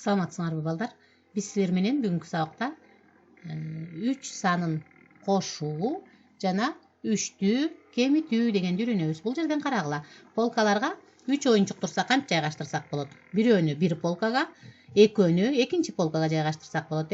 Саламатсыңарбы балдар? Биз силер менен бүгүнкү сабакта 3 санын кошуу жана 3тү кемитүү дегенди үйрөнөбүз. Бул жерден карагыла. Полкаларга 3 оюнчук турса кантип жайгаштырсак болот? Бирөөнү бир полкага, экөөнү экинчи полкага жайгаштырсак болот,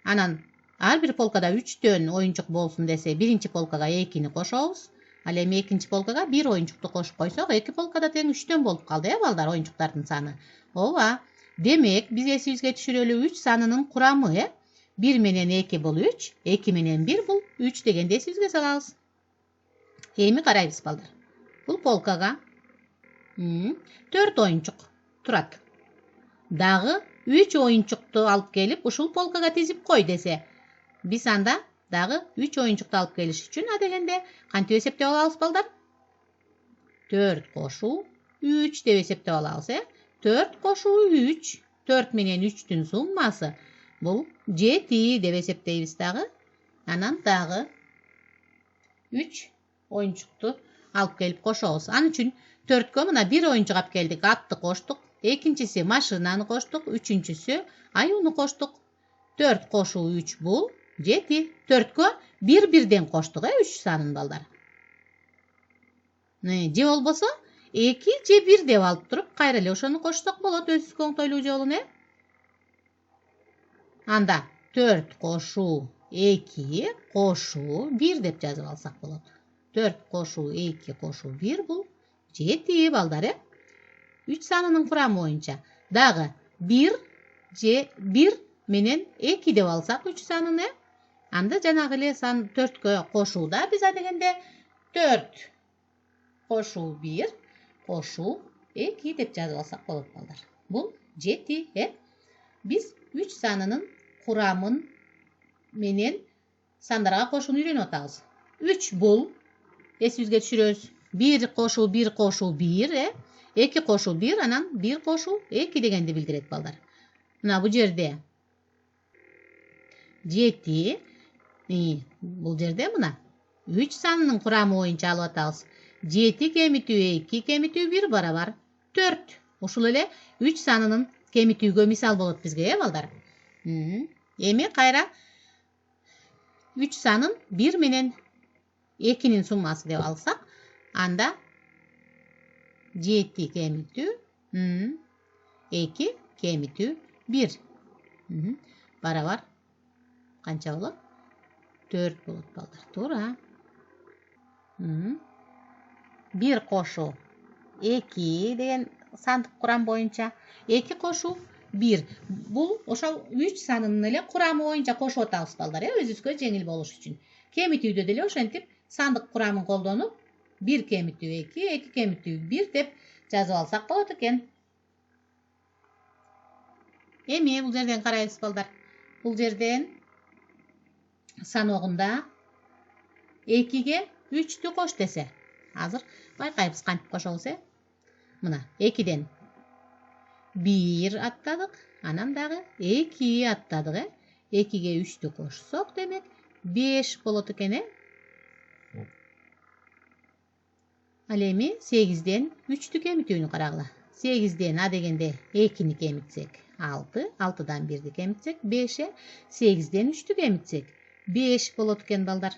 Анан ар бир полкада 3төн оюнчук болсун десе, биринчи полкага 2-ни кошобуз. Ал эми экинчи полкага 1 оюнчукту кошуп койсок, 2 полкада тең 3төн болуп калды, балдар, оюнчуктардын саны. Ооба. Демек, биз эсибизге түшүрөлү 3 санынын курамы, 1 менен 2 бул 3, 2 менен 1 бул 3 дегенди эсибизге салабыз. Эми карайбыз, балдар. Бул полкага 4 оюнчук турат. Дагы 3 оюнчукту алып келип, ушул полкага тизип кой десе, биз анда дагы 3 оюнчукту алып келиш үчүн дегенде кантип эсептеп алабыз, балдар? 4 кошуу 3 деп эсептеп алабыз, 4 кошуу 3, 4 менен 3-түн суммасы бул 7 деп эсептейбиз дагы. Анан дагы 3 оюнчукту алып келип кошобуз. Ал үчүн 4кө мына 1 оюнчук алып келдик, атты коштук. Экинчиси машинаны коштук, үчүнчүсү аюуну коштук. 4 кошуу 3 бул 7. 4кө 1-1ден коштук, 3 санын, балдар. Же болбосо 2 же 1 деп алып туруп, кайра эле ошону кошсок болот, өзүбүзгө оңтойлуу жолун, Анда 4 кошуу 2 кошуу 1 деп жазып алсак болот. 4 кошуу 2 кошуу 1 бул 7, балдар, 3 санынын курамы боюнча. Дагы 1 же 1 менен 2 деп алсак 3 санын, анда жанагы эле сан 4кө кошууда биз дегенде 4 кошуу 1 кошуу 2 деп жазып алсак болот, балдар. Бул 7, Биз 3 санынын курамын менен сандарга кошууну үйрөнүп атабыз. 3 бул эсибизге түшүрөбүз. 1 кошуу 1 кошуу 1, 2 кошуу 1, анан 1 кошуу 2 дегенди билдирет, балдар. Мына бул жерде 7, бул жерде мына 3 санынын курамы боюнча алып атабыз. 7 кемитүү 2 кемитүү 1 барабар 4. Ушул эле 3 санынын кемитүүгө мисал болот бизге, балдар. Эми кайра 3 санын 1 менен 2-нин суммасы деп алсак, анда 7 кемитүү 2 кемитүү 1 барабар канча болот? 4 болот, балдар. Туура. 1 кошуу 2 деген сандык курам боюнча 2 кошуу 1. Бул ошол 3 санынын эле курамы боюнча кошуп атабыз, балдар, өзүбүзгө жеңил болуш үчүн. Кемитүүдө деле ошентип сандык курамын колдонуп 1 кемитүү 2, 2 кемитүү 1 деп жазып алсак болот экен. Эми бул жерден карайбыз, балдар. Бул жерден саноогунда 2ге 3тү кош десе, азыр байкайбыз кантип кошобуз, Мына 2ден 1 аттадык, анан дагы 2 аттадык, 2ге 3тү кошсок, демек 5 болот экен, Ал эми 8ден 3тү кемитүүнү карагыла. 8ден дегенде 2-ни кемитсек 6, 6дан 1ди кемитсек 5, 8ден 3тү кемитсек 5 болот экен, балдар.